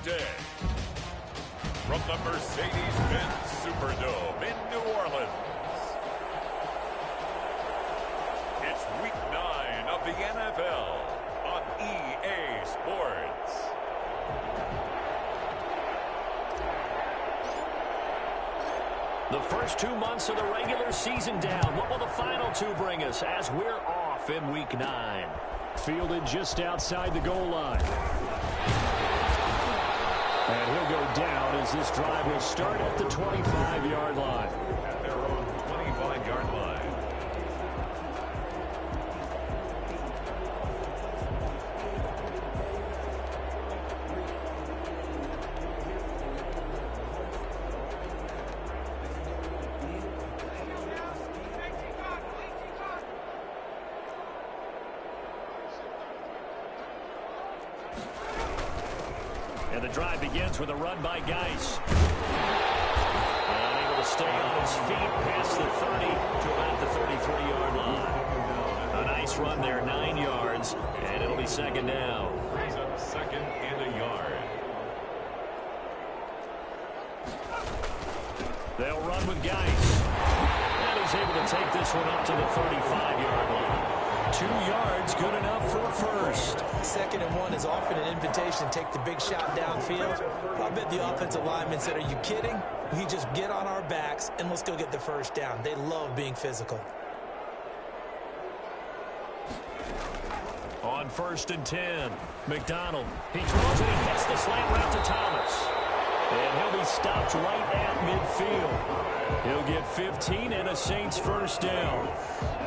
today, from the Mercedes-Benz Superdome in New Orleans, it's Week 9 of the NFL on EA Sports. The first 2 months of the regular season down. What will the final two bring us as we're off in Week 9? Fielded just outside the goal line. And he'll go down as this drive will start at the 25-yard line. At their own 25-yard line. And the drive begins with a run by Geis. Unable to stay on his feet past the 30 to about the 33-yard line. A nice run there, 9 yards, and it'll be second down. Brings up second and a yard. They'll run with Geis. And he's able to take this one up to the 35-yard line. 2 yards, good enough for a first. 2nd and 1 is often an invitation. Take the big shot downfield. I bet the offensive linemen said, are you kidding? We just get on our backs and let's go get the first down. They love being physical. On 1st and 10, McDonald. He throws and he hits the slant route to Thomas. And he'll be stopped right at midfield. He'll get 15 and a Saints first down.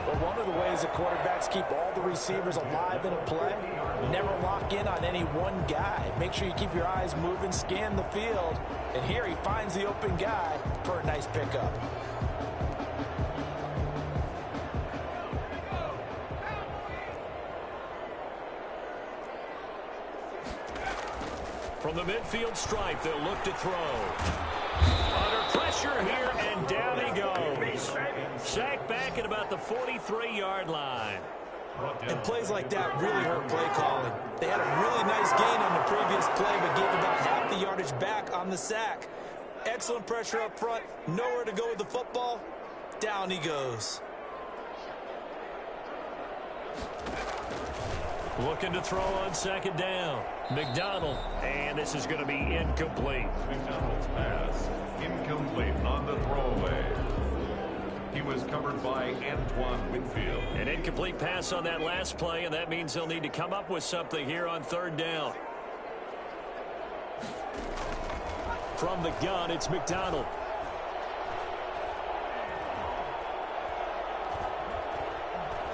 But one of the ways that quarterbacks keep all the receivers alive in a play, never lock in on any one guy. Make sure you keep your eyes moving, scan the field. And here he finds the open guy for a nice pickup. From the midfield stripe, they'll look to throw. Under pressure here, and down he goes. Sacked back at about the 43-yard line. And plays like that really hurt play calling. They had a really nice gain on the previous play, but gave about half the yardage back on the sack. Excellent pressure up front. Nowhere to go with the football. Down he goes. Looking to throw on 2nd down. McDonald. And this is going to be incomplete. McDonald's pass incomplete on the throwaway. He was covered by Antoine Winfield. An incomplete pass on that last play, and that means they'll need to come up with something here on 3rd down. From the gun, it's McDonald.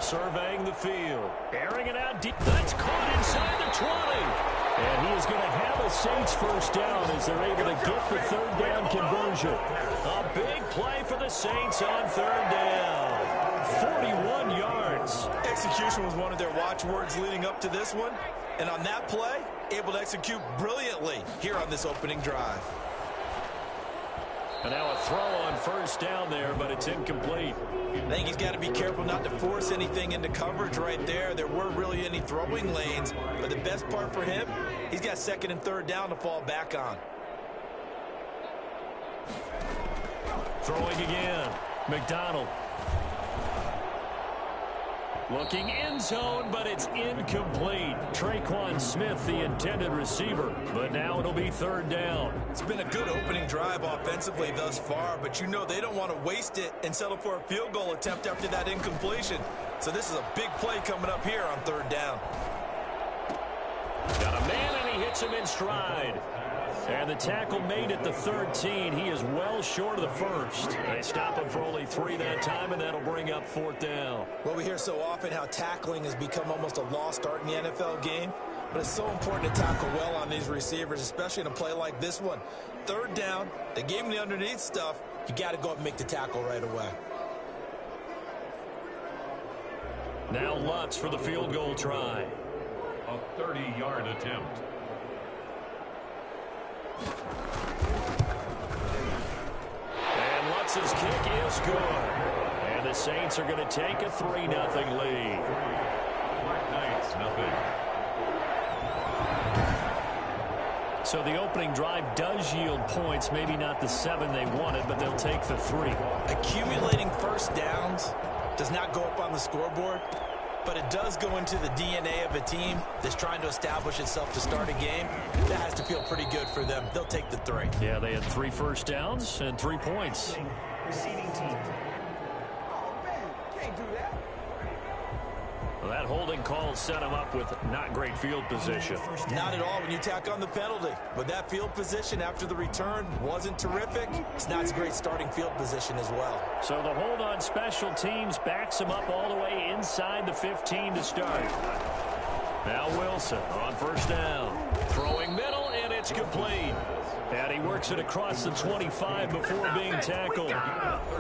Surveying the field. Airing it out deep. That's caught inside the 20. And he is going to have a Saints first down as they're able to get the 3rd down conversion. A big play for the Saints on 3rd down. 41 yards. Execution was one of their watchwords leading up to this one. And on that play, able to execute brilliantly here on this opening drive. And now a throw on 1st down there, but it's incomplete. I think he's got to be careful not to force anything into coverage right there. There weren't really any throwing lanes, but the best part for him, he's got 2nd and 3rd down to fall back on. Throwing again. McDonald. Looking end zone, but it's incomplete. Traquan Smith, the intended receiver, but now it'll be 3rd down. It's been a good opening drive offensively thus far, but you know they don't want to waste it and settle for a field goal attempt after that incompletion. So this is a big play coming up here on 3rd down. Got a man, and he hits him in stride. And the tackle made at the 13. He is well short of the first. They stop him for only 3 that time, and that'll bring up 4th down. Well, we hear so often how tackling has become almost a lost art in the NFL game, but it's so important to tackle well on these receivers, especially in a play like this one. 3rd down, they gave him the underneath stuff. You got to go up and make the tackle right away. Now Lutz for the field goal try. A 30-yard attempt. And Lutz's kick is good. And the Saints are going to take a 3-0 lead. Black Knights, nothing. So the opening drive does yield points, maybe not the 7 they wanted, but they'll take the 3. Accumulating first downs does not go up on the scoreboard, but it does go into the DNA of a team that's trying to establish itself to start a game. That has to feel pretty good for them. They'll take the 3. Yeah, they had 3 first downs and 3 points. Receiving team. Well, that holding call set him up with not great field position. Not at all when you tack on the penalty. But that field position after the return wasn't terrific. It's not a great starting field position as well. So the hold on special teams backs him up all the way inside the 15 to start. Now Wilson on first down. Throwing middle, and it's complete. And he works it across the 25 before being tackled.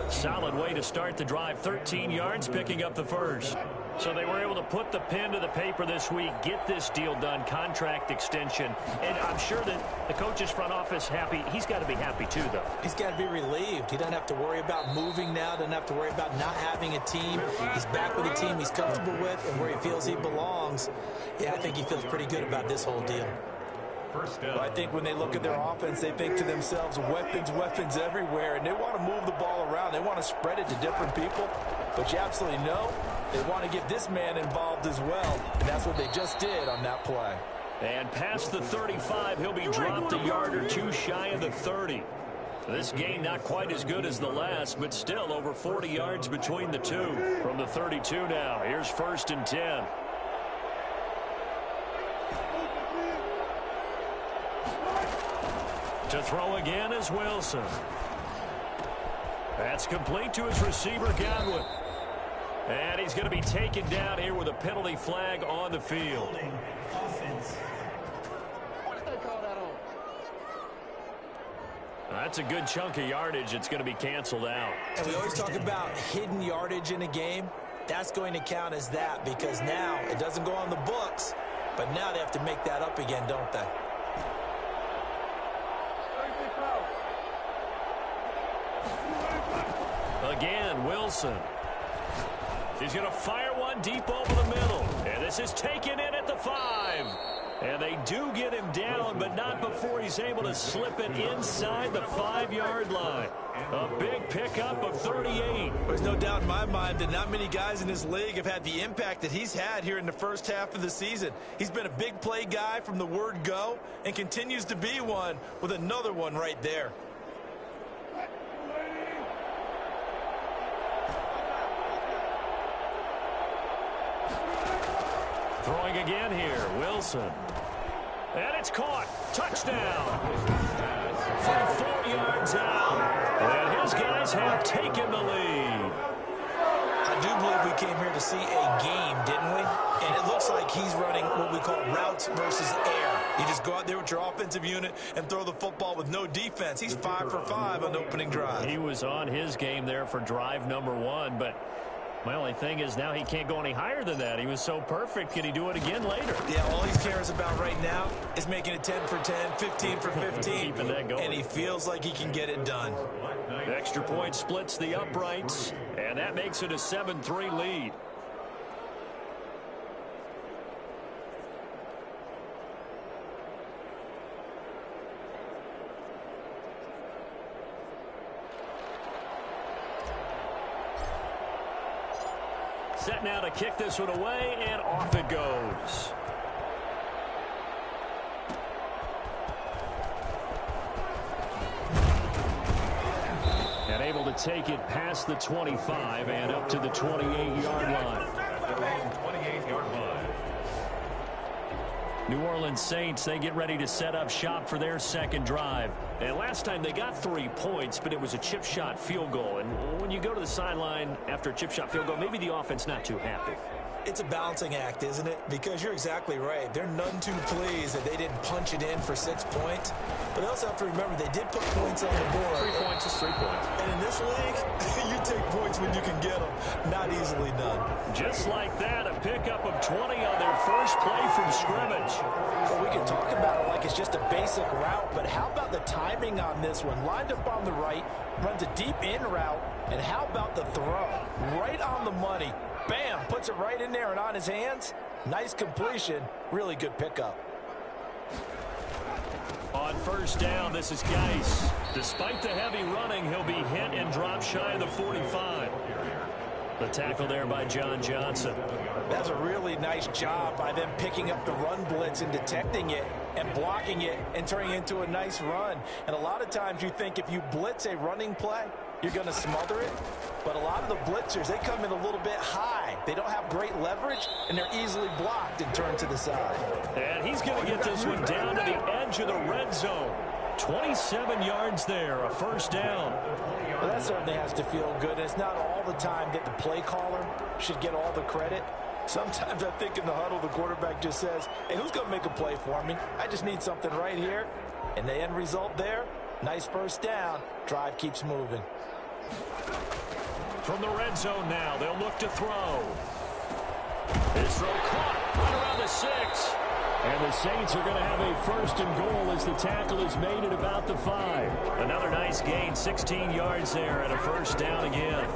Solid way to start the drive. 13 yards, picking up the first. So they were able to put the pen to the paper this week, get this deal done, contract extension. And I'm sure that the coach's front office happy. He's got to be happy too, though. He's got to be relieved. He doesn't have to worry about moving now, doesn't have to worry about not having a team. He's back with a team he's comfortable with and where he feels he belongs. Yeah, I think he feels pretty good about this whole deal. But I think when they look at their offense, they think to themselves, weapons everywhere, and they want to move the ball around. They want to spread it to different people, but you absolutely know they want to get this man involved as well, and that's what they just did on that play. And past the 35, he'll be dropped a yard or two shy of the 30. This gain not quite as good as the last, but still over 40 yards between the two. From the 32 now, here's 1st and 10. To throw again is Wilson. That's complete to his receiver, Godwin. And he's going to be taken down here with a penalty flag on the field. Offense. That's a good chunk of yardage. It's going to be canceled out. And we always talk about hidden yardage in a game. That's going to count as that because now it doesn't go on the books, but now they have to make that up again, don't they? Again, Wilson. He's going to fire one deep over the middle. And this is taken in at the 5. And they do get him down, but not before he's able to slip it inside the 5-yard line. A big pickup of 38. There's no doubt in my mind that not many guys in this league have had the impact that he's had here in the first half of the season. He's been a big play guy from the word go and continues to be one with another one right there. Throwing again here, Wilson. And it's caught. Touchdown. From 4 yards out. And his guys have taken the lead. I do believe we came here to see a game, didn't we? And it looks like he's running what we call routes versus air. You just go out there with your offensive unit and throw the football with no defense. He's 5 for 5 on the opening drive. He was on his game there for drive number 1, but my only thing is now he can't go any higher than that. He was so perfect. Can he do it again later? Yeah, all he cares about right now is making it 10 for 10, 15 for 15. Keeping that going. And he feels like he can get it done. The extra point splits the uprights, and that makes it a 7-3 lead. Set now to kick this one away, and off it goes. And able to take it past the 25 and up to the 28-yard line. 28-yard line. New Orleans Saints, they get ready to set up shop for their second drive. And last time they got 3 points, but it was a chip shot field goal. And when you go to the sideline after a chip shot field goal, maybe the offense not too happy. It's a balancing act, isn't it? Because you're exactly right. They're none too pleased that they didn't punch it in for 6 points. But they also have to remember they did put points on the board. 3 points is 3 points. And in this league, you take points when you can get them. Not easily done. Just like that, a pickup of 20 on their first play from scrimmage. Well, we can talk about it like it's just a basic route, but how about the timing on this one? Lined up on the right, runs a deep in route, and how about the throw? Right on the money. Bam, puts it right in there and on his hands. Nice completion. Really good pickup. On first down, this is Geis. Despite the heavy running, he'll be hit and drop shy of the 45. The tackle there by John Johnson. That's a really nice job by them picking up the run blitz and detecting it and blocking it and turning it into a nice run. And a lot of times you think if you blitz a running play, you're going to smother it. But a lot of the blitzers, they come in a little bit high. They don't have great leverage, and they're easily blocked and turned to the side. And he's going to get this one down to the edge of the red zone. 27 yards there, a first down. Well, that certainly has to feel good. It's not all the time that the play caller should get all the credit. Sometimes I think in the huddle, the quarterback just says, hey, who's going to make a play for me? I just need something right here. And the end result there, nice first down. Drive keeps moving. From the red zone now, they'll look to throw. His throw caught right around the 6. And the Saints are going to have a first and goal as the tackle is made at about the 5. Another nice gain, 16 yards there, and a first down again.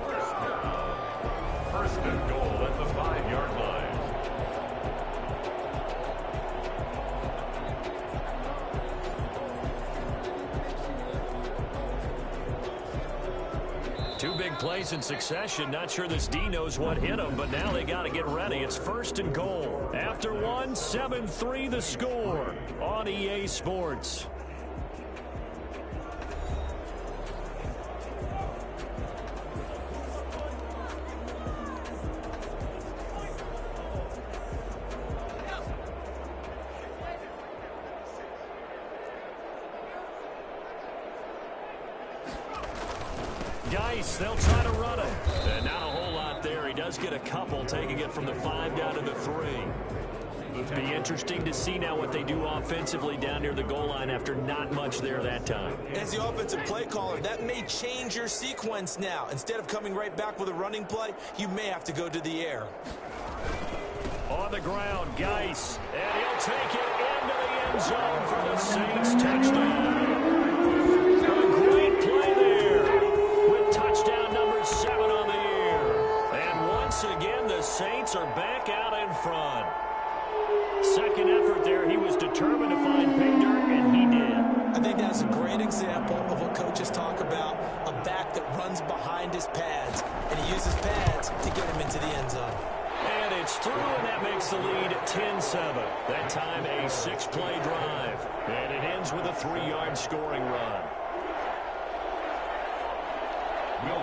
First and goal at the 5-yard line. Two big plays in succession. Not sure this D knows what hit him, but now they got to get ready. It's first and goal. After one, 7-3 the score on EA Sports. Geis, they'll try to run it. And not a whole lot there. He does get a couple, taking it from the 5 down to the 3. It'll be interesting to see now what they do offensively down near the goal line after not much there that time. As the offensive play caller, that may change your sequence now. Instead of coming right back with a running play, you may have to go to the air. On the ground, Geis, and he'll take it into the end zone for the Saints touchdown. A great play there with touchdown number 7 on the year. And once again, the Saints are back out in front. Second effort there, he was determined to find pay dirt, and he did. I think that's a great example of what coaches talk about, a back that runs behind his pads, and he uses pads to get him into the end zone. And it's through, and that makes the lead 10-7. That time a 6-play drive. And it ends with a 3-yard scoring run.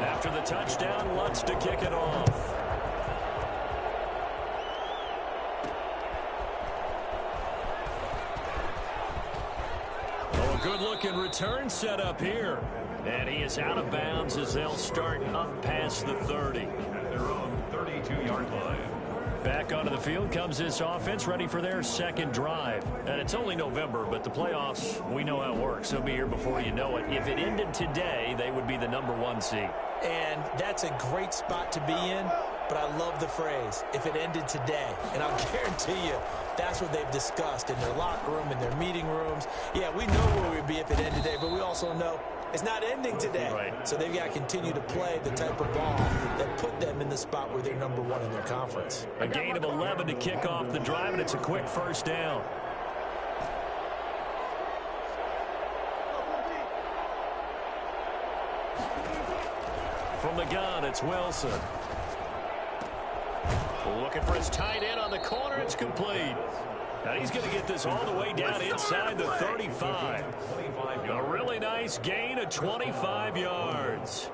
After the touchdown, Lutz to kick it off. Oh, a good-looking return set up here. And he is out of bounds as they'll start up past the 30. At their own 32-yard line. Back onto the field comes this offense, ready for their second drive. And it's only November, but the playoffs, we know how it works. They'll be here before you know it. If it ended today, they would be the number 1 seed. And that's a great spot to be in, but I love the phrase, if it ended today. And I'll guarantee you, that's what they've discussed in their locker room, in their meeting rooms. Yeah, we know where we'd be if it ended today, but we also know it's not ending today. Right. So they've got to continue to play the type of ball that put them in the spot where they're number 1 in their conference. A gain of 11 to kick off the drive, and it's a quick first down. From the gun, it's Wilson. Looking for his tight end on the corner. It's complete. Now he's going to get this all the way down inside the 35. A really nice gain of 25 yards.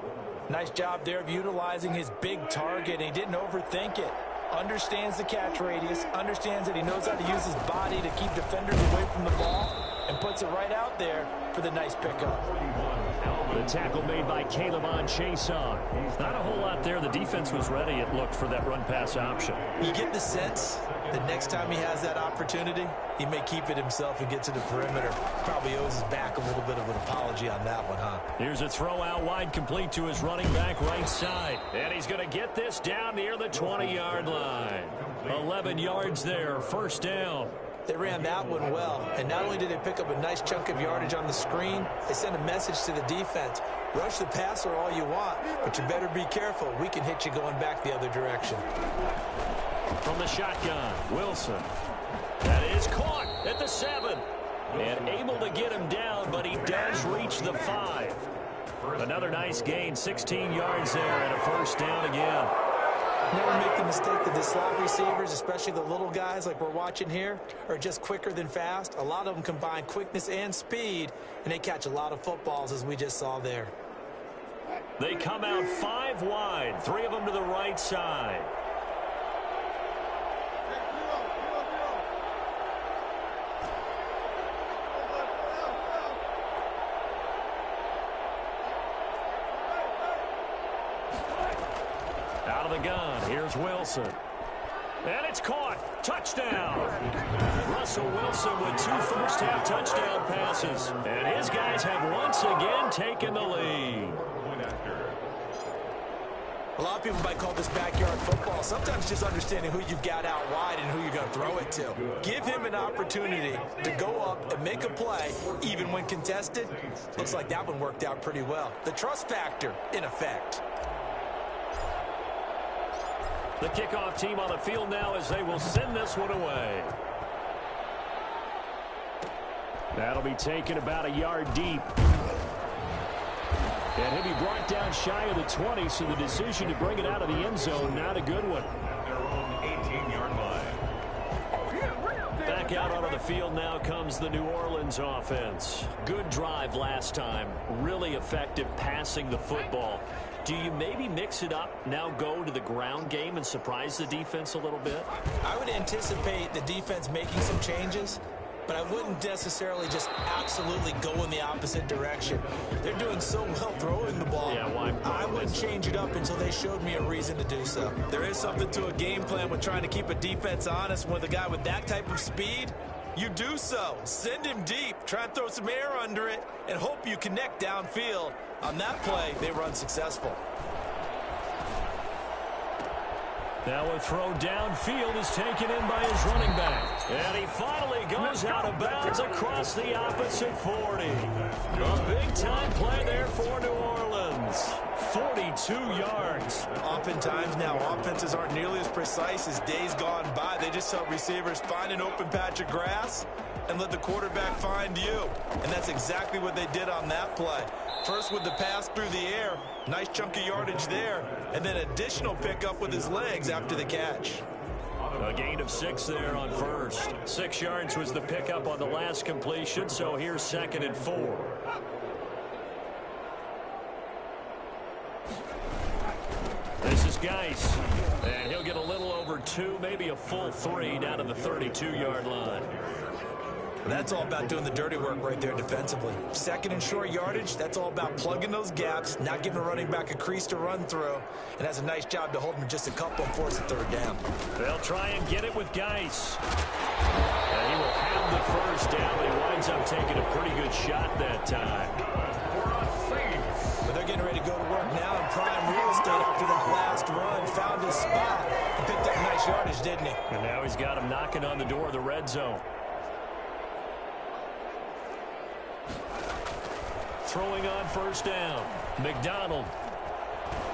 Nice job there of utilizing his big target. He didn't overthink it. Understands the catch radius. Understands that he knows how to use his body to keep defenders away from the ball. And puts it right out there for the nice pickup. The tackle made by Caleb on Chason. Not a whole lot there. The defense was ready, it looked, for that run-pass option. You get the sense that next time he has that opportunity, he may keep it himself and get to the perimeter. Probably owes his back a little bit of an apology on that one, huh? Here's a throw out wide, complete to his running back right side. And he's going to get this down near the 20-yard line. 11 yards there, first down. They ran that one well, and not only did they pick up a nice chunk of yardage on the screen, they sent a message to the defense. Rush the passer all you want, but you better be careful. We can hit you going back the other direction. From the shotgun, Wilson. That is caught at the 7. And able to get him down, but he does reach the 5. Another nice gain, 16 yards there, and a first down again. Never make the mistake that the slot receivers, especially the little guys like we're watching here, are just quicker than fast. A lot of them combine quickness and speed, and they catch a lot of footballs, as we just saw there. They come out 5 wide, 3 of them to the right side. Out of the gun, here's Wilson. And it's caught. Touchdown. Russell Wilson with 2 first-half touchdown passes. And his guys have once again taken the lead. A lot of people might call this backyard football. Sometimes just understanding who you've got out wide and who you're going to throw it to. Give him an opportunity to go up and make a play, even when contested. Looks like that one worked out pretty well. The trust factor, in effect. The kickoff team on the field now as they will send this one away. That'll be taken about a yard deep. And he'll be brought down shy of the 20, so the decision to bring it out of the end zone, not a good one. Their own 18-yard line. Back out onto the field now comes the New Orleans offense. Good drive last time. Really effective passing the football. Do you maybe mix it up, now go to the ground game and surprise the defense a little bit? I would anticipate the defense making some changes, but I wouldn't necessarily just absolutely go in the opposite direction. They're doing so well throwing the ball. Yeah, why I wouldn't change it up until they showed me a reason to do so. There is something to a game plan with trying to keep a defense honest. With a guy with that type of speed, you do so. Send him deep, try and throw some air under it, and hope you connect downfield. On that play, they were unsuccessful. Now a throw downfield is taken in by his running back. And he finally goes out of bounds across the opposite 40. A big-time play there for New Orleans. 42 yards. Oftentimes now, offenses aren't nearly as precise as days gone by. They just help receivers find an open patch of grass and let the quarterback find you. And that's exactly what they did on that play. First with the pass through the air, nice chunk of yardage there, and then additional pickup with his legs after the catch. A gain of 6 there on first. 6 yards was the pickup on the last completion, so here's 2nd and 4. This is Geis, and he'll get a little over 2, maybe a full 3 down to the 32-yard line. That's all about doing the dirty work right there defensively. 2nd and short yardage, that's all about plugging those gaps, not giving a running back a crease to run through, and has a nice job to hold him just a couple and force a 3rd down. They'll try and get it with Geis. And he will have the first down, but he winds up taking a pretty good shot that time. But they're getting ready to go to work now in prime real estate after that last run. Found his spot and picked up nice yardage, didn't he? And now he's got him knocking on the door of the red zone. Throwing on first down. McDonald.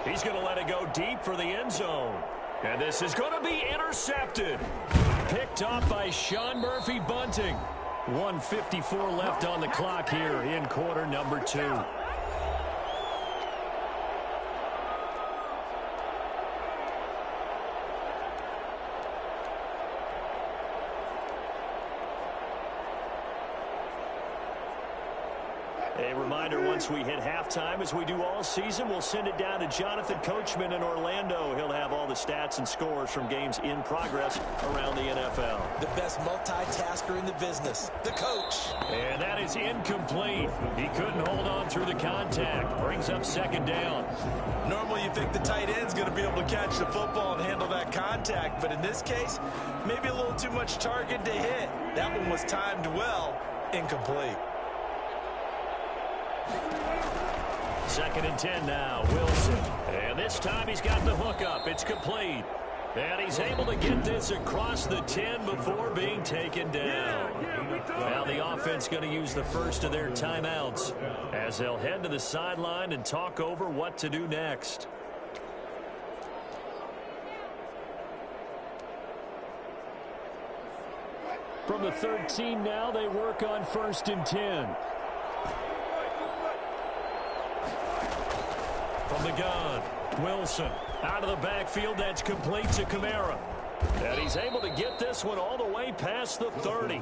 He's going to let it go deep for the end zone. And this is going to be intercepted. Picked off by Sean Murphy-Bunting. 1:54 left on the clock here in quarter number 2. A reminder, once we hit halftime, as we do all season, we'll send it down to Jonathan Coachman in Orlando. He'll have all the stats and scores from games in progress around the NFL. The best multitasker in the business, the coach. And that is incomplete. He couldn't hold on through the contact. Brings up 2nd down. Normally you think the tight end's going to be able to catch the football and handle that contact, but in this case, maybe a little too much target to hit. That one was timed well, incomplete. 2nd and 10 now, Wilson. And this time he's got the hook up. It's complete. And he's able to get this across the 10 before being taken down. Now the offense going to use the first of their timeouts as they'll head to the sideline and talk over what to do next. From the 13 now, they work on 1st and 10. From the gun, Wilson. Out of the backfield, that's complete to Kamara. And he's able to get this one all the way past the 30.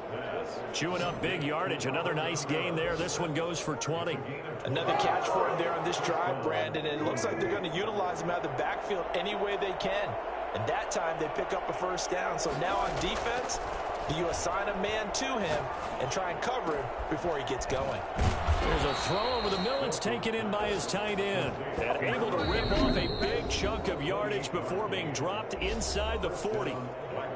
Chewing up big yardage. Another nice gain there. This one goes for 20. Another catch for him there on this drive, Brandon. And it looks like they're going to utilize him out of the backfield any way they can. And that time they pick up a 1st down. So now on defense, do you assign a man to him and try and cover him before he gets going? There's a throw over the middle. It's taken in by his tight end. And able to rip off a big chunk of yardage before being dropped inside the 40.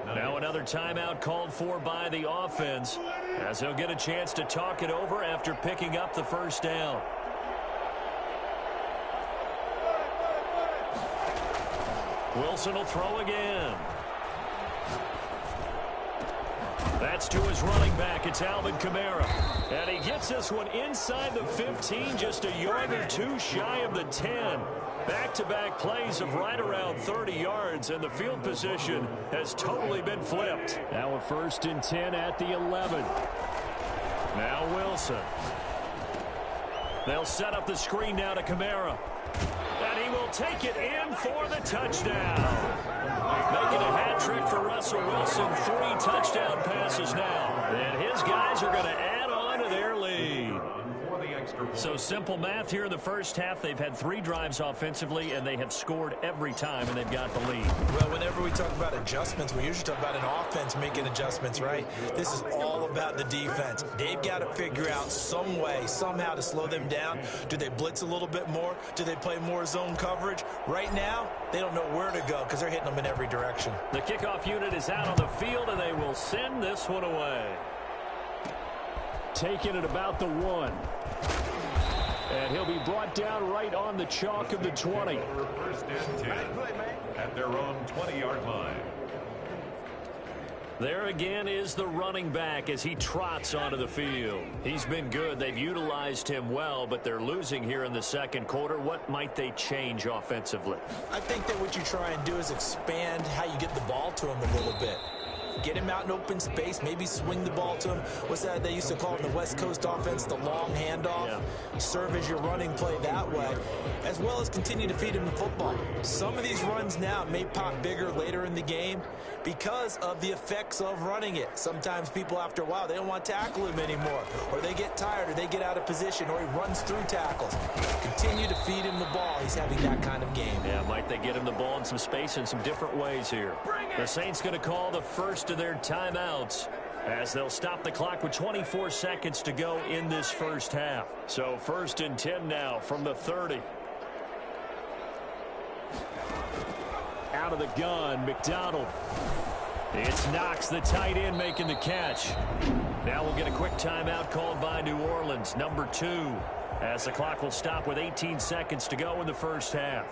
Now another timeout called for by the offense, as he'll get a chance to talk it over after picking up the 1st down. Wilson will throw again. That's to his running back. It's Alvin Kamara. And he gets this one inside the 15, just a yard or two shy of the 10. Back-to-back plays of right around 30 yards, and the field position has totally been flipped. Now a 1st and 10 at the 11. Now Wilson. They'll set up the screen now to Kamara. And he will take it in for the touchdown. Making a hat trick for Russell Wilson. 3 touchdown passes now. And his guys are going to add on to their lead. So simple math here in the first half. They've had 3 drives offensively, and they have scored every time, and they've got the lead. Well, whenever we talk about adjustments, we usually talk about an offense making adjustments, right? This is all about the defense. They've got to figure out some way, somehow to slow them down. Do they blitz a little bit more? Do they play more zone coverage? Right now, they don't know where to go because they're hitting them in every direction. The kickoff unit is out on the field, and they will send this one away. Taking it about the 1. And he'll be brought down right on the chalk of the 20. 1st and 10 at their own 20-yard line. There again is the running back as he trots onto the field. He's been good. They've utilized him well, but they're losing here in the 2nd quarter. What might they change offensively? I think that what you try and do is expand how you get the ball to him a little bit. Get him out in open space, maybe swing the ball to him. What's that they used to call in the West Coast offense, the long handoff? Yeah. Serve as your running play that way, as well as continue to feed him the football. Some of these runs now may pop bigger later in the game because of the effects of running it. Sometimes people, after a while, they don't want to tackle him anymore, or they get tired, or they get out of position, or he runs through tackles. Continue to feed him the ball. He's having that kind of game. Yeah, might they get him the ball in some space in some different ways here. The Saints going to call the first of their timeouts as they'll stop the clock with 24 seconds to go in this first half. So 1st and 10 now from the 30. Out of the gun, McDonald. It's Knox, the tight end, making the catch. Now we'll get a quick timeout called by New Orleans, number 2, as the clock will stop with 18 seconds to go in the first half.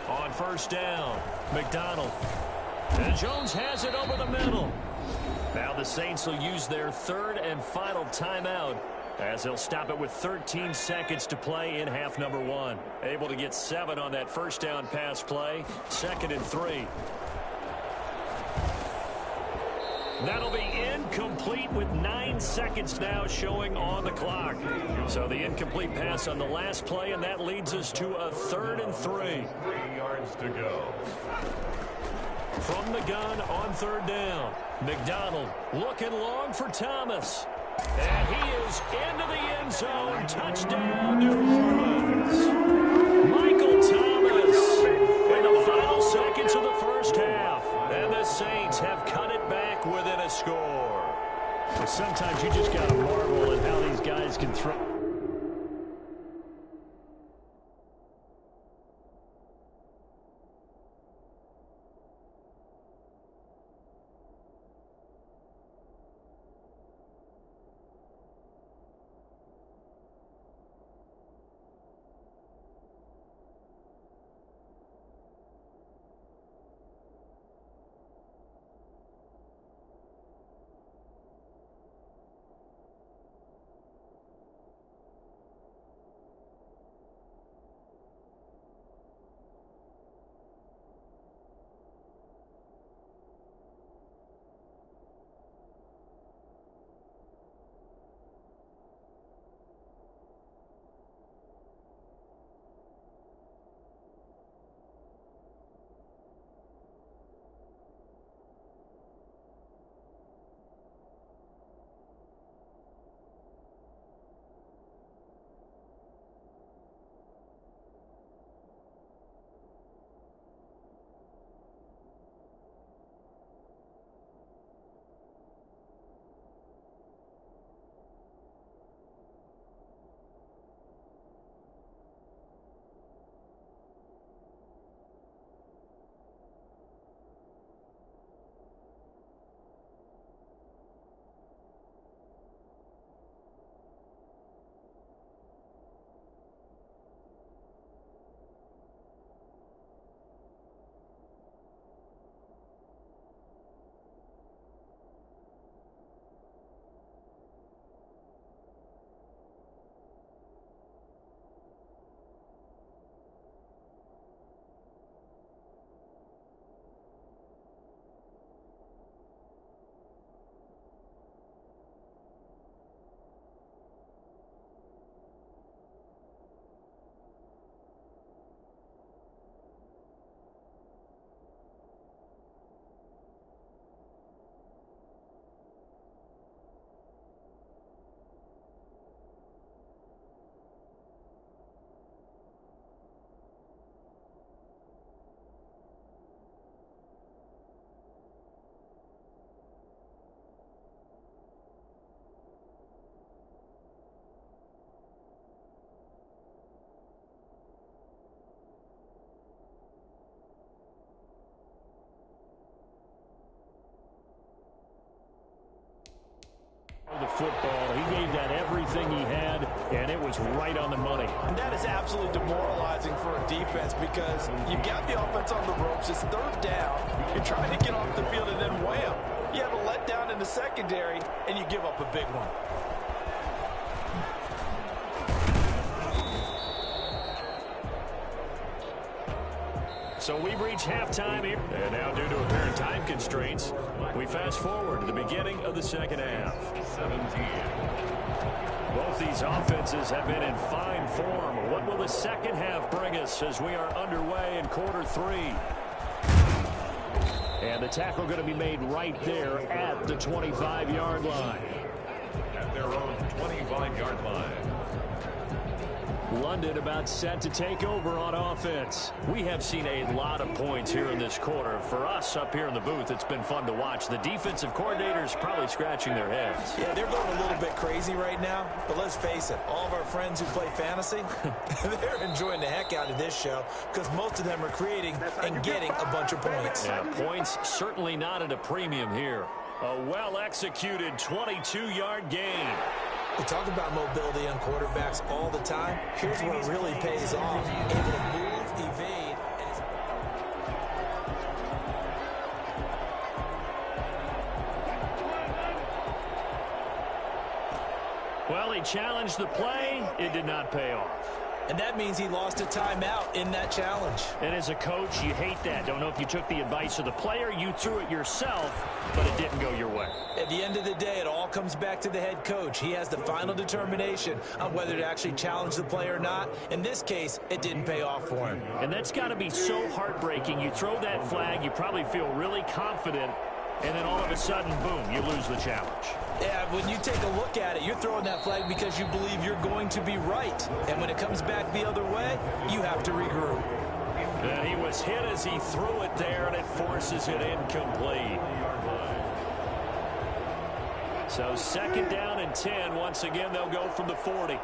On 1st down, McDonald. And Jones has it over the middle. Now the Saints will use their 3rd and final timeout as they'll stop it with 13 seconds to play in half number 1. Able to get 7 on that 1st down pass play. 2nd and 3. That'll be incomplete with 9 seconds now showing on the clock. So the incomplete pass on the last play, and that leads us to a 3rd and 3. 3 yards to go. From the gun on 3rd down. McDonald looking long for Thomas. And he is into the end zone. Touchdown, New Orleans. Michael Thomas in the final seconds of the first half. And the Saints have cut it back within a score. Well, sometimes you just got to marvel at how these guys can throw. football. He gave that everything he had, and it was right on the money. And that is absolutely demoralizing for a defense because you've got the offense on the ropes. It's third down. You're trying to get off the field, and then wham, you have a letdown in the secondary, and you give up a big one. So we've reached halftime here. And now due to apparent time constraints, we fast forward to the beginning of the second half. 17. Both these offenses have been in fine form. What will the second half bring us as we are underway in quarter three? And the tackle going to be made right there at the 25-yard line. At their own 25-yard line. London about set to take over on offense. We have seen a lot of points here in this quarter. For us up here in the booth, it's been fun to watch. The defensive coordinators probably scratching their heads. Yeah, they're going a little bit crazy right now, but let's face it, all of our friends who play fantasy, they're enjoying the heck out of this show because most of them are creating and getting a bunch of points. Yeah, points certainly not at a premium here. A well-executed 22-yard gain. We talk about mobility on quarterbacks all the time. Here's where it really pays off. Able to move, evade, Well, he challenged the play. It did not pay off. and that means he lost a timeout in that challenge. And as a coach, you hate that. Don't know if you took the advice of the player. You threw it yourself, but it didn't go your way. At the end of the day, it all comes back to the head coach. He has the final determination on whether to actually challenge the play or not. In this case, it didn't pay off for him. And that's got to be so heartbreaking. You throw that flag, you probably feel really confident, and then all of a sudden, boom, you lose the challenge. Yeah, when you take a look at it, you're throwing that flag because you believe you're going to be right. And when it comes back the other way, you have to regroup. And he was hit as he threw it there, and it forces it incomplete. So second down and 10. Once again, they'll go from the 40.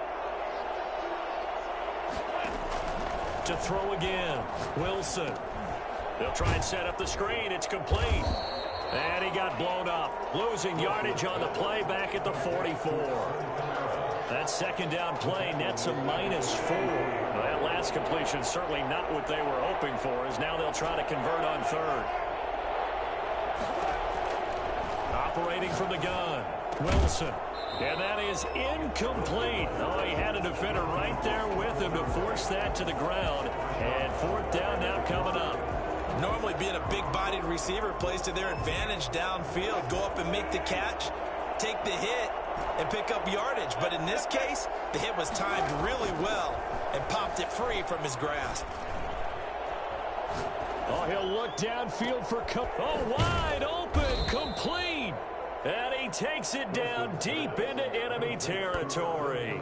To throw again. Wilson. They'll try and set up the screen. It's complete. And he got blown up. Losing yardage on the play back at the 44. That second down play nets a -4. Well, that last completion certainly not what they were hoping for, as now they'll try to convert on third. Operating from the gun. Wilson. And that is incomplete. Oh, he had a defender right there with him to force that to the ground. And fourth down now coming up. Normally being a big-bodied receiver plays to their advantage downfield. Go up and make the catch, take the hit, and pick up yardage. But in this case, the hit was timed really well and popped it free from his grasp. Oh, he'll look downfield for wide open, complete. And he takes it down deep into enemy territory.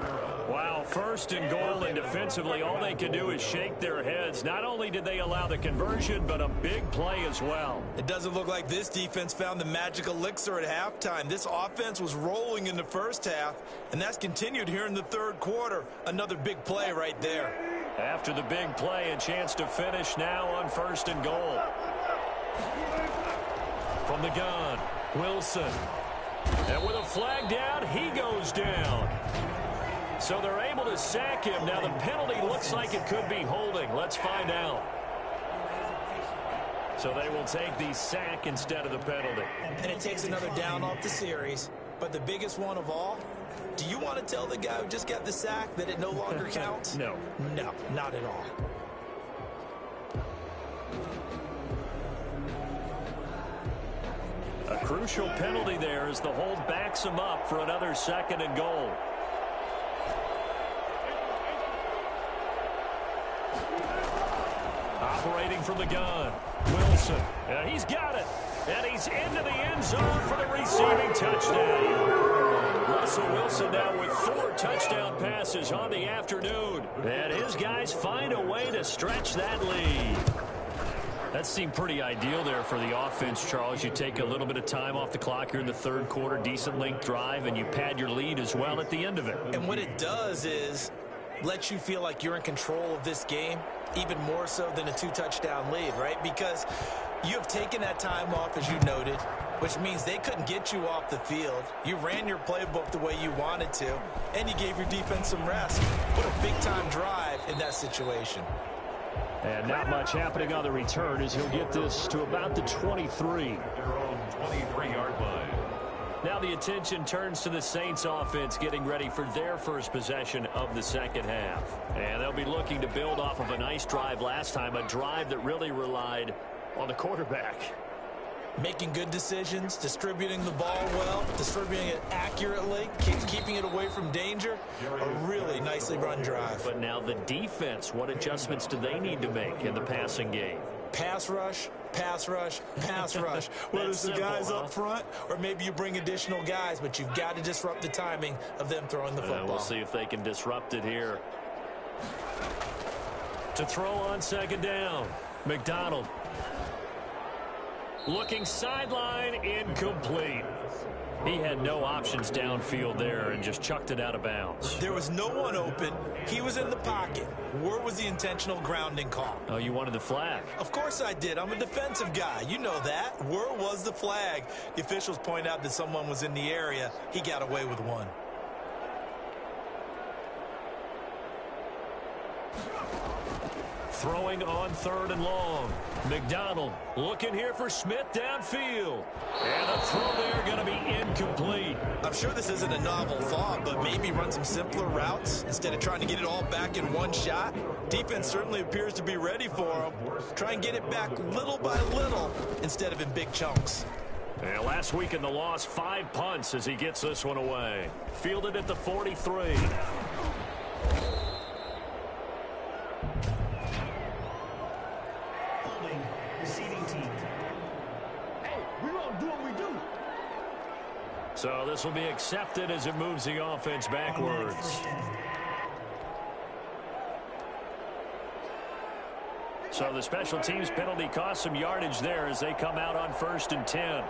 Wow, first and goal, and defensively, all they can do is shake their heads. Not only did they allow the conversion, but a big play as well. It doesn't look like this defense found the magic elixir at halftime. This offense was rolling in the first half, and that's continued here in the third quarter. Another big play right there. After the big play, a chance to finish now on first and goal. From the gun, Wilson. And with a flag down, he goes down. So they're able to sack him. Now the penalty looks like it could be holding. Let's find out. So they will take the sack instead of the penalty. And it takes another down off the series. But the biggest one of all, do you want to tell the guy who just got the sack that it no longer counts? No. No, not at all. A crucial penalty there as the hold backs him up for another second and goal. Operating from the gun, Wilson. And he's got it. And he's into the end zone for the receiving touchdown. Russell Wilson now with 4 touchdown passes on the afternoon. And his guys find a way to stretch that lead. That seemed pretty ideal there for the offense, Charles. You take a little bit of time off the clock here in the third quarter, decent length drive, and you pad your lead as well at the end of it. And what it does is let you feel like you're in control of this game, even more so than a 2-touchdown lead, right? Because you have taken that time off, as you noted, which means they couldn't get you off the field. You ran your playbook the way you wanted to, and you gave your defense some rest. What a big-time drive in that situation. And not much happening on the return as he'll get this to about the 23. Their own 23-yard line. Now the attention turns to the Saints offense getting ready for their first possession of the second half. And they'll be looking to build off of a nice drive last time, a drive that really relied on the quarterback. Making good decisions, distributing the ball well, distributing it accurately, keeping it away from danger. A really nicely run drive. But now the defense, what adjustments do they need to make in the passing game? Pass rush, pass rush, pass rush. Whether it's the guys up front or maybe you bring additional guys, but you've got to disrupt the timing of them throwing the football. We'll see if they can disrupt it here. To throw on second down, McDonald. Looking sideline, incomplete. He had no options downfield there and just chucked it out of bounds. There was no one open. He was in the pocket. Where was the intentional grounding call? Oh, you wanted the flag? Of course I did. I'm a defensive guy. You know that. Where was the flag? The officials point out that someone was in the area. He got away with one. Throwing on third and long. McDonald looking here for Smith downfield. And the throw there going to be incomplete. I'm sure this isn't a novel thought, but maybe run some simpler routes instead of trying to get it all back in one shot. Defense certainly appears to be ready for him. Try and get it back little by little instead of in big chunks. And last week in the loss, 5 punts as he gets this one away. Fielded at the 43. Receiving team. Hey, we don't do what we do. So this will be accepted as it moves the offense backwards. So the special teams penalty cost some yardage there as they come out on 1st and 10.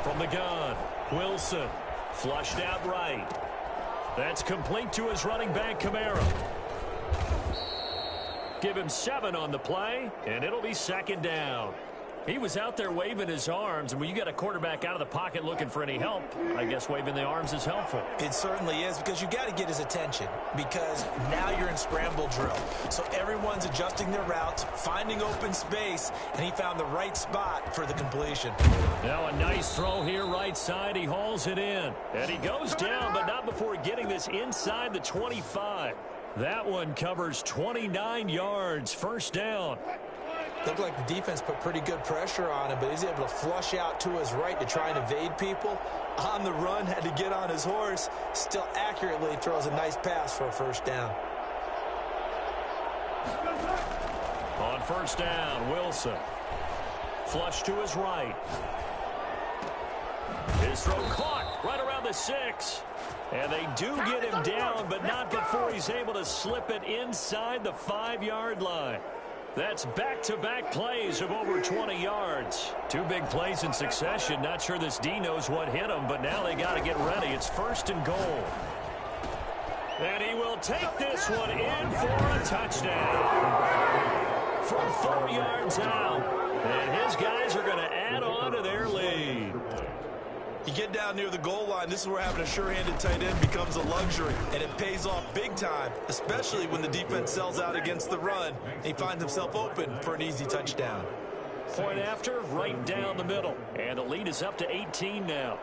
From the gun, Wilson flushed out right. That's complete to his running back, Kamara. Give him 7 on the play, and it'll be 2nd down. He was out there waving his arms, and when you get a quarterback out of the pocket looking for any help, I guess waving the arms is helpful. It certainly is, because you got to get his attention, because now you're in scramble drill. So everyone's adjusting their routes, finding open space, and he found the right spot for the completion. Now a nice throw here right side. He hauls it in, and he goes down, but not before getting this inside the 25. That one covers 29 yards, 1st down. Looked like the defense put pretty good pressure on him, but he's able to flush out to his right to try and evade people. On the run, had to get on his horse. Still accurately throws a nice pass for a 1st down. On 1st down, Wilson. Flush to his right. His throw caught right around the 6. And they do get him down, but not before he's able to slip it inside the 5-yard line. That's back-to-back plays of over 20 yards. 2 big plays in succession. Not sure this D knows what hit him, but now they got to get ready. It's 1st and goal. And he will take this one in for a touchdown. From 4 yards out. And his guys are going to add on to their lead. You get down near the goal line, this is where having a sure-handed tight end becomes a luxury, and it pays off big time, especially when the defense sells out against the run. He finds himself open for an easy touchdown. Point after, right down the middle, and the lead is up to 18 now.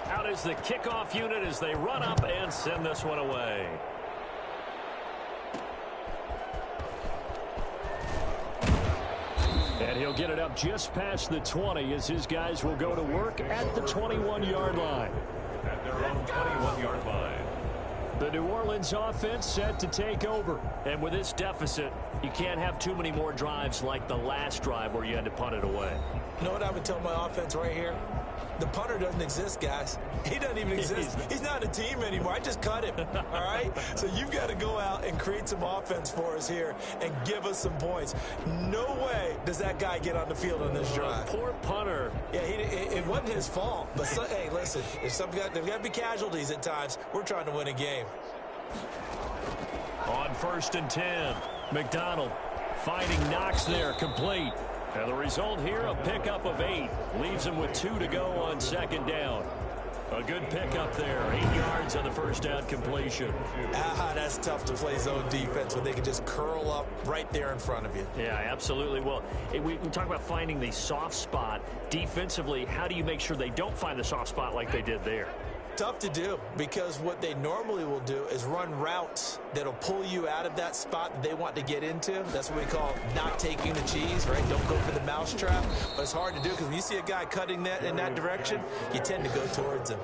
Out is the kickoff unit as they run up and send this one away. And he'll get it up just past the 20 as his guys will go to work at the 21-yard line. At their own 21-yard line. The New Orleans offense set to take over. And with this deficit, you can't have too many more drives like the last drive where you had to punt it away. You know what I would tell my offense right here? The punter doesn't exist, guys. He doesn't even exist. He's not a team anymore. I just cut him, all right? So you've got to go out and create some offense for us here and give us some points. No way does that guy get on the field on this drive. Poor punter. Yeah, it wasn't his fault. But, hey, listen, there's got to be casualties at times. We're trying to win a game. On 1st and 10, McDonald finding Knox there, complete. And the result here, a pickup of 8. Leaves him with 2 to go on 2nd down. A good pickup there. 8 yards on the 1st down completion. That's tough to play zone defense when they can just curl up right there in front of you. Yeah, absolutely. Well, we talk about finding the soft spot. Defensively, how do you make sure they don't find the soft spot like they did there? Tough to do, because what they normally will do is run routes that'll pull you out of that spot that they want to get into. That's what we call not taking the cheese, right? Don't go for the mousetrap. But it's hard to do, because when you see a guy cutting that in that direction, you tend to go towards him.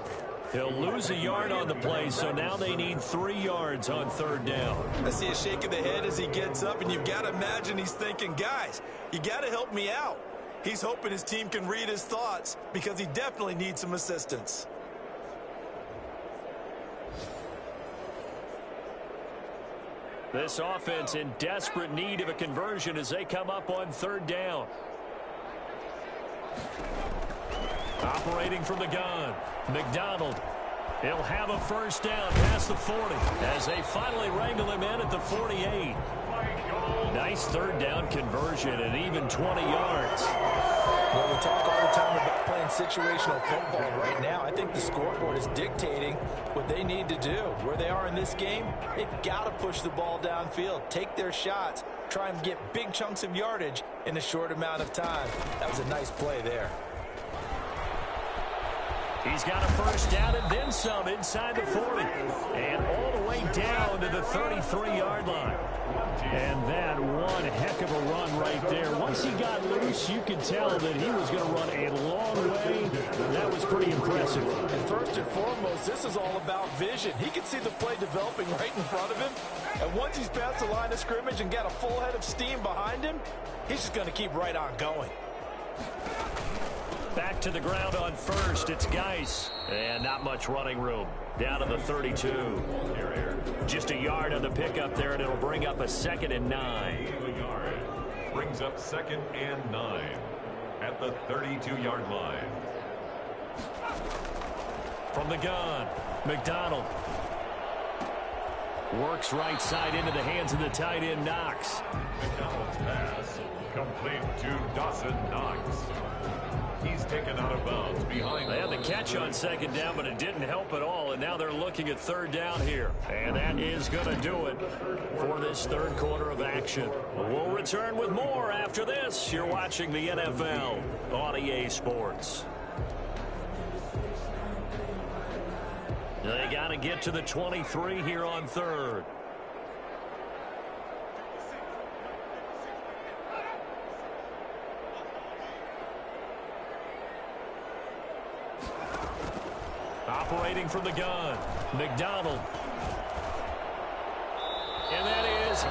He'll lose a yard on the play, so now they need 3 yards on 3rd down. I see a shake of the head as he gets up, and you've got to imagine he's thinking, guys, you got to help me out. He's hoping his team can read his thoughts, because he definitely needs some assistance. This offense in desperate need of a conversion as they come up on 3rd down. Operating from the gun, McDonald. He'll have a 1st down past the 40 as they finally wrangle him in at the 48. Nice 3rd down conversion and even 20 yards. Well, we talk all the time about playing situational football. Right now, I think the scoreboard is dictating what they need to do. Where they are in this game, they've got to push the ball downfield, take their shots, try and get big chunks of yardage in a short amount of time. That was a nice play there. He's got a 1st down and then some inside the 40. And all the way down to the 33-yard line. And that one heck of a run right there. Once he got loose, you could tell that he was going to run a long way. That was pretty impressive. And first and foremost, this is all about vision. He can see the play developing right in front of him. And once he's past the line of scrimmage and got a full head of steam behind him, he's just going to keep right on going. Back to the ground on 1st. It's Geis. And not much running room. Down to the 32. Just a yard on the pickup there, and it'll bring up a 2nd and 9. Brings up 2nd and 9 at the 32-yard line. From the gun, McDonald. Works right side into the hands of the tight end, Knox. McDonald's pass complete to Dawson Knox. He's taken out of bounds behind. They had the catch on 2nd down, but it didn't help at all, and now they're looking at 3rd down here. And that is going to do it for this 3rd quarter of action. We'll return with more after this. You're watching the NFL on EA Sports. They got to get to the 23 here on 3rd. Operating from the gun, McDonald. And that is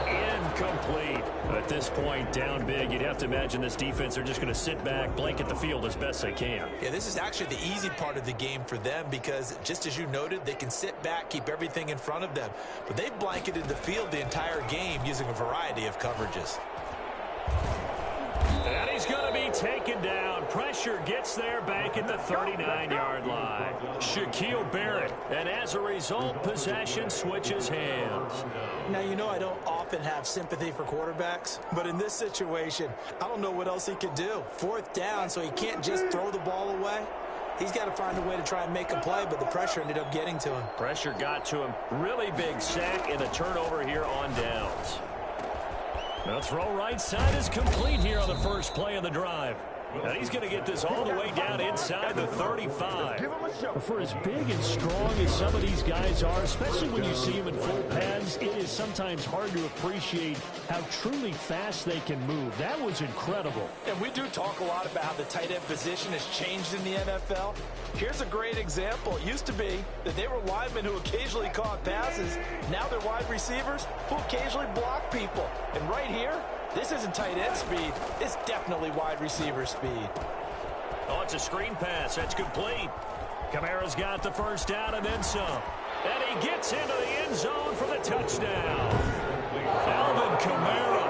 incomplete. At this point, down big, you'd have to imagine this defense are just going to sit back, blanket the field as best they can. Yeah, this is actually the easy part of the game for them because, just as you noted, they can sit back, keep everything in front of them. But they've blanketed the field the entire game using a variety of coverages. And he's going to be taken down. Pressure gets there back at the 39-yard line. Shaquille Barrett. And as a result, possession switches hands. Now, you know I don't often have sympathy for quarterbacks, but in this situation, I don't know what else he could do. 4th down, so he can't just throw the ball away. He's got to find a way to try and make a play, but the pressure ended up getting to him. Pressure got to him. Really big sack and a turnover here on downs. The throw right side is complete here on the first play of the drive. And he's going to get this all the way down inside the 35. For as big and strong as some of these guys are, especially when you see them in full pads, it is sometimes hard to appreciate how truly fast they can move. That was incredible. And we do talk a lot about how the tight end position has changed in the NFL. Here's a great example. It used to be that they were linemen who occasionally caught passes. Now they're wide receivers who occasionally block people. And right here, this isn't tight end speed. It's definitely wide receiver speed. Oh, it's a screen pass. That's complete. Kamara's got the first down and then some. And he gets into the end zone for the touchdown. Alvin Kamara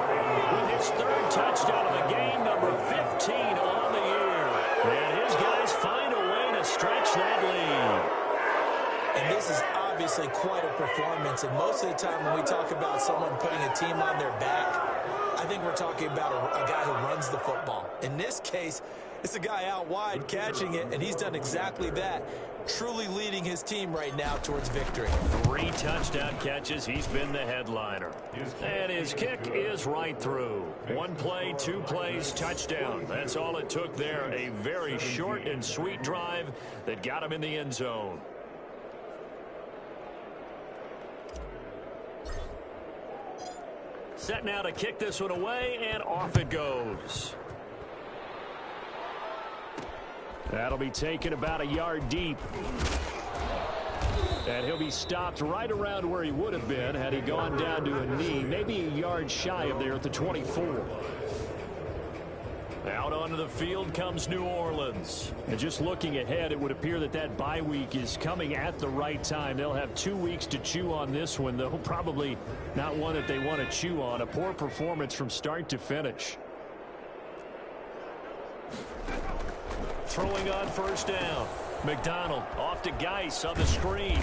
with his third touchdown of the game, number 15 on the year. And his guys find a way to stretch that lead. And this is obviously quite a performance. And most of the time when we talk about someone putting a team on their back, I think we're talking about a guy who runs the football. In this case, it's a guy out wide catching it, and he's done exactly that, truly leading his team right now towards victory. 3 touchdown catches. He's been the headliner. And his kick is right through. 1 play, 2 plays, touchdown. That's all it took there. A very short and sweet drive that got him in the end zone. Set now to kick this one away, and off it goes. That'll be taken about a yard deep. And he'll be stopped right around where he would have been had he gone down to a knee, maybe a yard shy of there at the 24. Out onto the field comes New Orleans. And just looking ahead, it would appear that that bye week is coming at the right time. They'll have 2 weeks to chew on this one, though probably not one that they want to chew on. A poor performance from start to finish. Throwing on first down. McDonald off to Geis on the screen.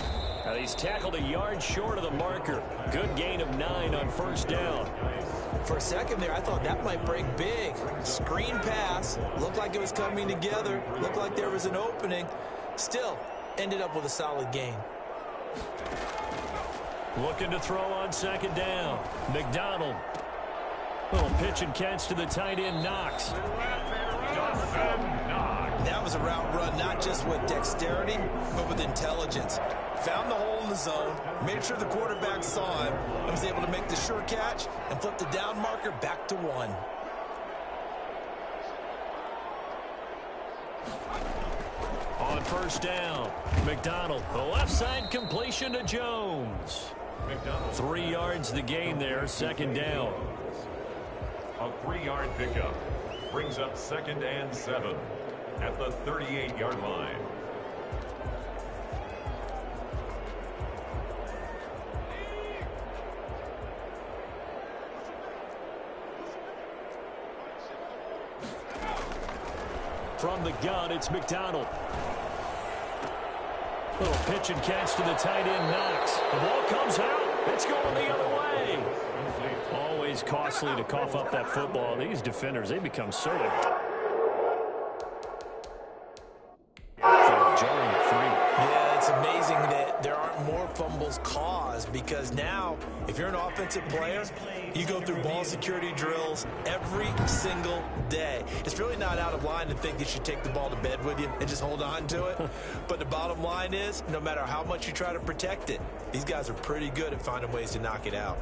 Now he's tackled a yard short of the marker. Good gain of 9 on first down. For a second there, I thought that might break big. Screen pass. Looked like it was coming together. Looked like there was an opening. Still, ended up with a solid gain. Looking to throw on second down. McDonald. Little pitch and catch to the tight end, Knox. That was a route run, not just with dexterity, but with intelligence. Found the hole in the zone, made sure the quarterback saw him, and was able to make the sure catch and flip the down marker back to 1. On first down, McDonald, the left side completion to Jones. 3 yards the gain there, second down. A 3-yard pickup brings up 2nd and 7 at the 38-yard line. From the gun, it's McDonald. Little pitch and catch to the tight end, Knox. The ball comes out. It's going the other way. Always costly to cough up that football. These defenders, they become so jarring at 3. Yeah, it's amazing that there aren't more fumbles caused, because now, if you're an offensive player, you go through ball security drills every single day. It's really not out of line to think you should take the ball to bed with you and just hold on to it. But the bottom line is, no matter how much you try to protect it, these guys are pretty good at finding ways to knock it out.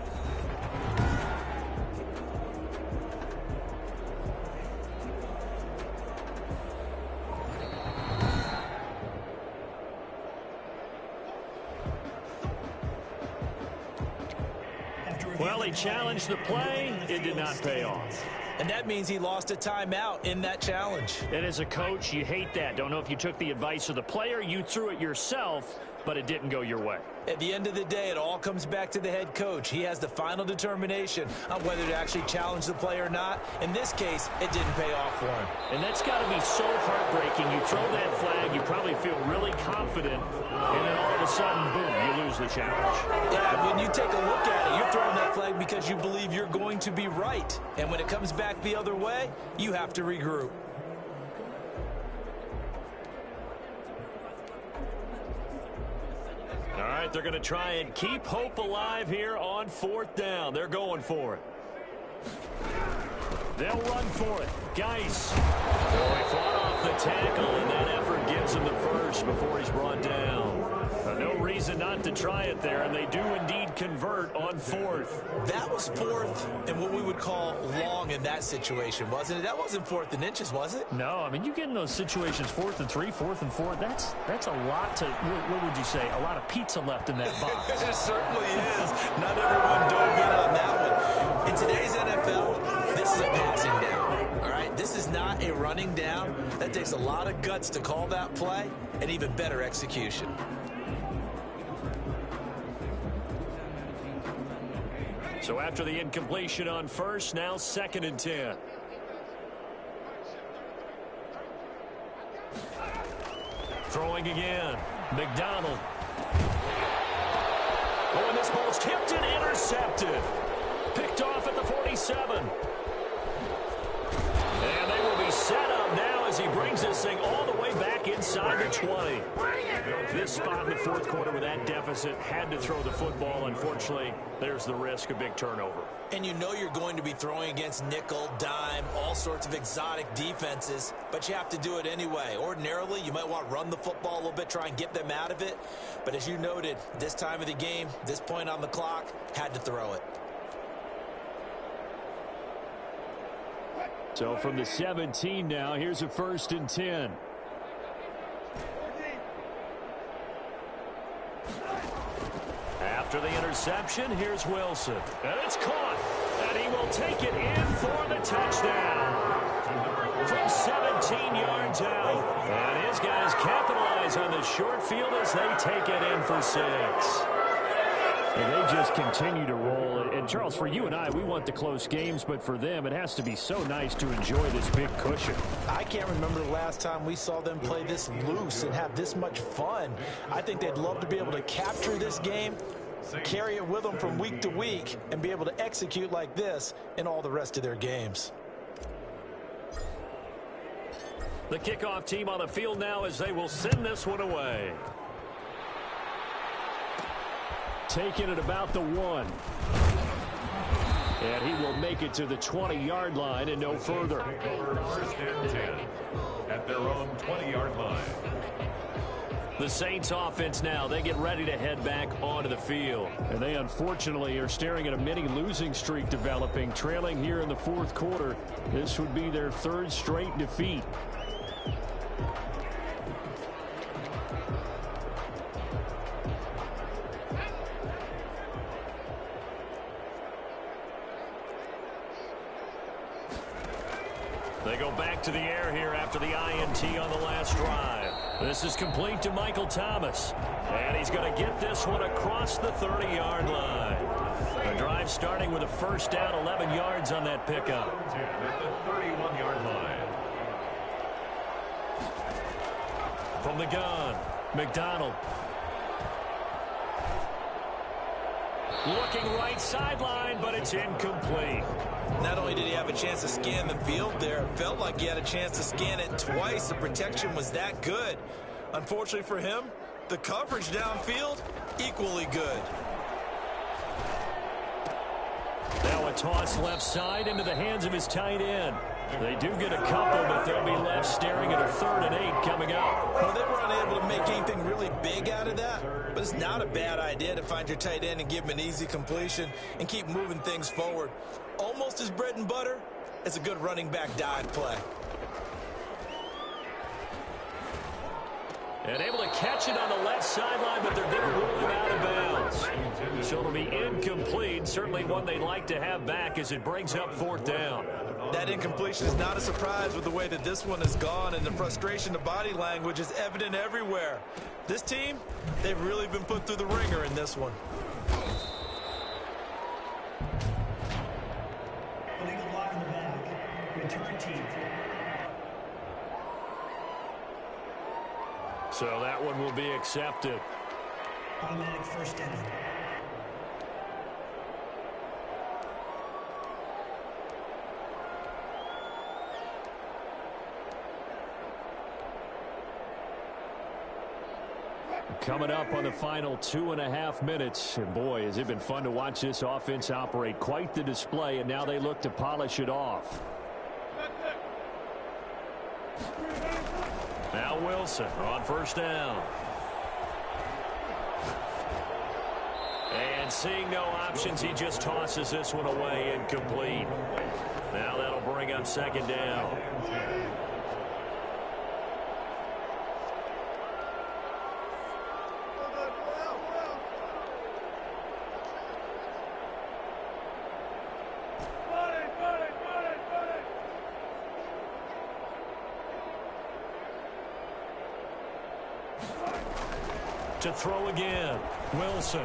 Well, he challenged the play. It did not pay off. And that means he lost a timeout in that challenge. And as a coach, you hate that. Don't know if you took the advice of the player, you threw it yourself, but it didn't go your way. At the end of the day, it all comes back to the head coach. He has the final determination on whether to actually challenge the play or not. In this case, it didn't pay off for him. And that's got to be so heartbreaking. You throw that flag, you probably feel really confident, and then all of a sudden, boom, you lose the challenge. Yeah, when you take a look at it, you're throwing that flag because you believe you're going to be right. And when it comes back the other way, you have to regroup. All right, they're going to try and keep hope alive here on 4th down. They're going for it. They'll run for it. Geis. Boy, fought off the tackle, and that effort gives him the first before he's brought down. No reason not to try it there, and they do indeed convert on 4th. That was 4th and what we would call long in that situation, wasn't it? That wasn't 4th and inches, was it? No, I mean, you get in those situations 4th and 3, 4th and 4. That's a lot to, what would you say, a lot of pizza left in that box. It certainly is. Not everyone dove in on that one. In today's NFL, this is a passing down. All right, this is not a running down. That takes a lot of guts to call that play and even better execution. So after the incompletion on first, now 2nd and 10. Throwing again. McDonald. Oh, and this ball's tipped and intercepted. Picked off at the 47. And they will be set up now as he brings this thing all the way back inside the 20. This spot in the fourth quarter with that deficit had to throw the football. Unfortunately, there's the risk of big turnover. And you know you're going to be throwing against nickel, dime, all sorts of exotic defenses, but you have to do it anyway. Ordinarily, you might want to run the football a little bit, try and get them out of it. But as you noted, this time of the game, this point on the clock, had to throw it. So from the 17 now, here's a 1st and 10. After the interception, here's Wilson. And it's caught. And he will take it in for the touchdown. From 17 yards out. And his guys capitalize on the short field as they take it in for 6. And they just continue to roll. And, Charles, for you and I, we want the close games, but for them, it has to be so nice to enjoy this big cushion. I can't remember the last time we saw them play this loose and have this much fun. I think they'd love to be able to capture this game, carry it with them from week to week, and be able to execute like this in all the rest of their games. The kickoff team on the field now as they will send this one away. Taking it about the 1. And he will make it to the 20-yard line and no further. First and 10 at their own 20-yard line. The Saints offense now, they get ready to head back onto the field. And they unfortunately are staring at a mini losing streak developing, trailing here in the fourth quarter. This would be their 3rd straight defeat. They go back to the air here after the INT on the last drive. This is complete to Michael Thomas. And he's going to get this one across the 30-yard line. The drive starting with a first down, 11 yards on that pickup. At the 31-yard line. From the gun, McDonald. Looking right sideline, but it's incomplete. Not only did he have a chance to scan the field there, it felt like he had a chance to scan it twice. The protection was that good. Unfortunately for him, the coverage downfield, equally good. Now a toss left side into the hands of his tight end. They do get a couple, but they'll be left staring at a 3rd and 8 coming up. Well, they were unable to make anything really big out of that, but it's not a bad idea to find your tight end and give him an easy completion and keep moving things forward. Almost as bread and butter as a good running back dive play. And able to catch it on the left sideline, but they're going to rule him out of bounds. So it'll be incomplete. Certainly one they'd like to have back as it brings up 4th down. That incompletion is not a surprise with the way that this one has gone, and the frustration, the body language is evident everywhere. This team, they've really been put through the ringer in this one. Illegal block in the back. Return team. So that one will be accepted. Automatic first down. Coming up on the final 2.5 minutes. And boy, has it been fun to watch this offense operate. Quite the display, and now they look to polish it off. Now Wilson on first down. And seeing no options, he just tosses this one away, incomplete. Now that'll bring up 2nd down. to throw again. Wilson.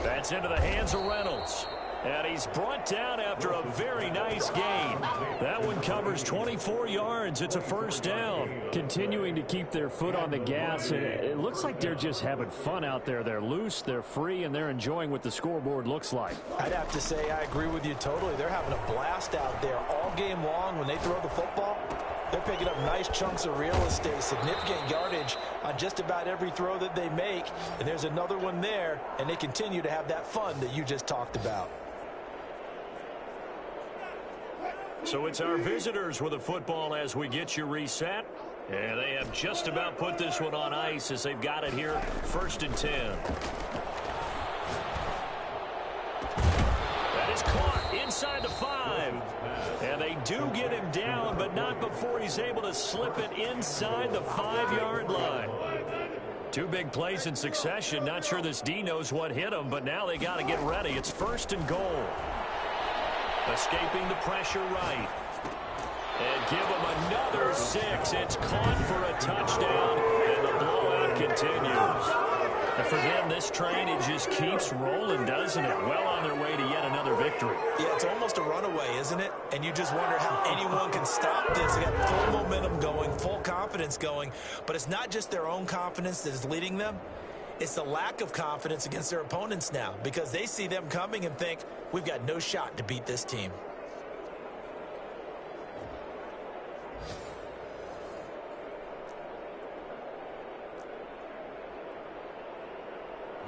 That's into the hands of Reynolds. And he's brought down after a very nice gain. That one covers 24 yards. It's a first down. Continuing to keep their foot on the gas. And it looks like they're just having fun out there. They're loose, they're free, and they're enjoying what the scoreboard looks like. I'd have to say I agree with you totally. They're having a blast out there all game long when they throw the football. They're picking up nice chunks of real estate, significant yardage on just about every throw that they make. And there's another one there, and they continue to have that fun that you just talked about. So it's our visitors with the football as we get you reset. And they have just about put this one on ice as they've got it here, 1st and 10. That is caught inside the 5. And they do get him down, but not before he's able to slip it inside the 5-yard line. 2 big plays in succession. Not sure this D knows what hit him, but now they got to get ready. It's 1st and goal. Escaping the pressure right. And give him another 6. It's caught for a touchdown, and the blowout continues. And for them, this train, it just keeps rolling, doesn't it? Well on their way to yet another victory. Yeah, it's almost a runaway, isn't it? And you just wonder how anyone can stop this. They got full momentum going, full confidence going. But it's not just their own confidence that is leading them. It's the lack of confidence against their opponents now because they see them coming and think, we've got no shot to beat this team.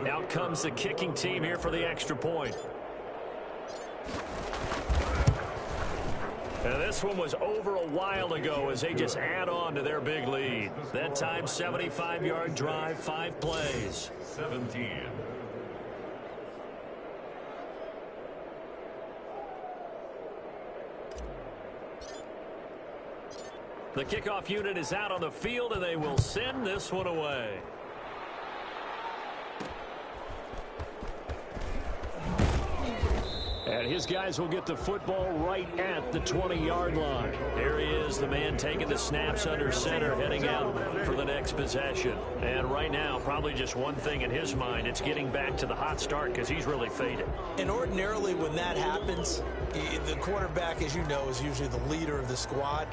Out comes the kicking team here for the extra point. And this one was over a while ago as they just add on to their big lead. That time, 75-yard drive, 5 plays. 17. The kickoff unit is out on the field, and they will send this one away. And his guys will get the football right at the 20-yard line. Here he is, the man taking the snaps under center, heading out for the next possession. And right now, probably just one thing in his mind, it's getting back to the hot start because he's really faded. And ordinarily when that happens, the quarterback, as you know, is usually the leader of the squad.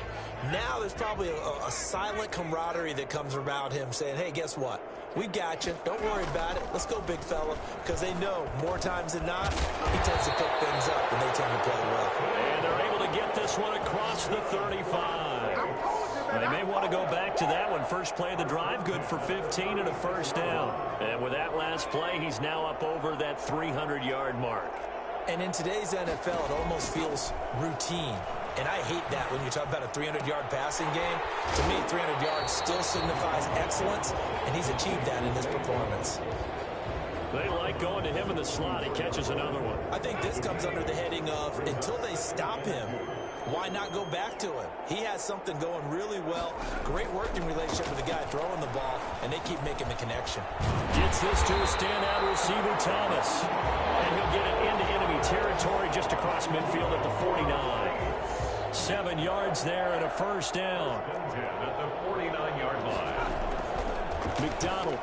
Now there's probably a silent camaraderie that comes around him saying, hey, guess what? We got you. Don't worry about it. Let's go, big fella. Because they know more times than not, he tends to pick things up, and they tend to play well. And they're able to get this one across the 35. They may want to go back to that one. First play of the drive, good for 15 and a first down. And with that last play, he's now up over that 300-yard mark. And in today's NFL, it almost feels routine. And I hate that when you talk about a 300-yard passing game. To me, 300 yards still signifies excellence, and he's achieved that in this performance. They like going to him in the slot. He catches another one. I think this comes under the heading of, until they stop him, why not go back to him? He has something going really well. Great working relationship with the guy throwing the ball, and they keep making the connection. Gets this to a standout receiver, Thomas. And he'll get it into enemy territory just across midfield at the 49. 7 yards there and a first down. At the 49-yard line. McDonald.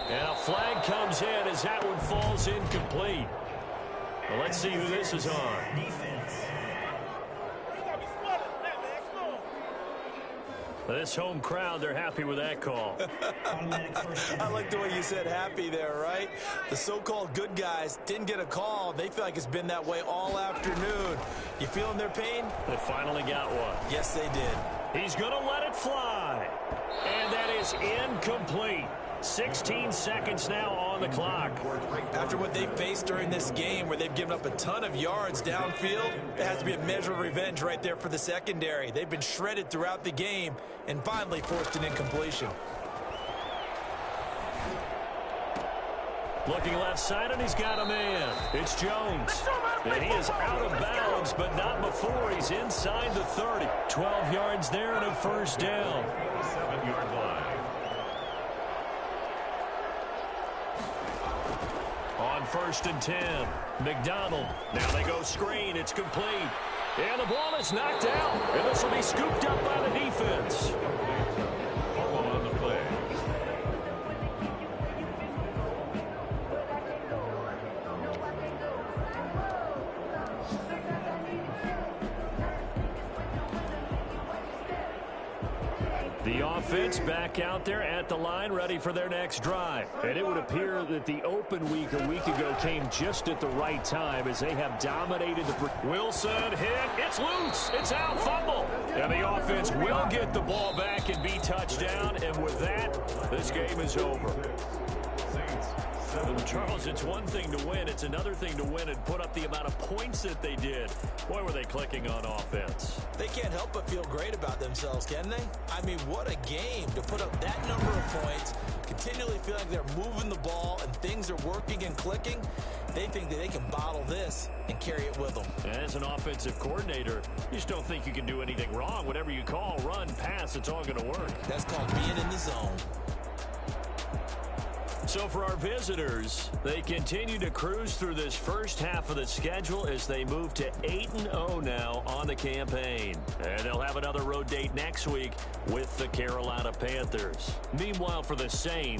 And a flag comes in as that one falls incomplete. Well, let's see who this is on. Defense. This home crowd, they're happy with that call. Automatic first down. I like the way you said happy there, right? The so-called good guys didn't get a call. They feel like it's been that way all afternoon. You feeling their pain? They finally got one. Yes, they did. He's going to let it fly. And that is incomplete. 16 seconds now on the clock. After what they faced during this game where they've given up a ton of yards downfield, there has to be a measure of revenge right there for the secondary. They've been shredded throughout the game and finally forced an incompletion. Looking left side, and he's got a man. It's Jones. And he is out of bounds, but not before he's inside the 30. 12 yards there and a first down. 7-yard line. On 1st and 10, McDonald. Now they go screen. It's complete. And the ball is knocked out. And this will be scooped up by the defense. Follow on the play. offense back out there at the line, ready for their next drive. And it would appear that the open week a week ago came just at the right time as they have dominated the... Wilson hit. It's loose. It's out. Fumble. And the offense will get the ball back and be touchdown. And with that, this game is over. Charles, it's one thing to win. It's another thing to win and put up the amount of points that they did. Boy, were they clicking on offense. They can't help but feel great about themselves, can they? I mean, what a game to put up that number of points, continually feel like they're moving the ball and things are working and clicking. They think that they can bottle this and carry it with them. As an offensive coordinator, you just don't think you can do anything wrong. Whatever you call, run, pass, it's all going to work. That's called being in the zone. So for our visitors, they continue to cruise through this first half of the schedule as they move to 8-0 now on the campaign. And they'll have another road date next week with the Carolina Panthers. Meanwhile, for the Saints,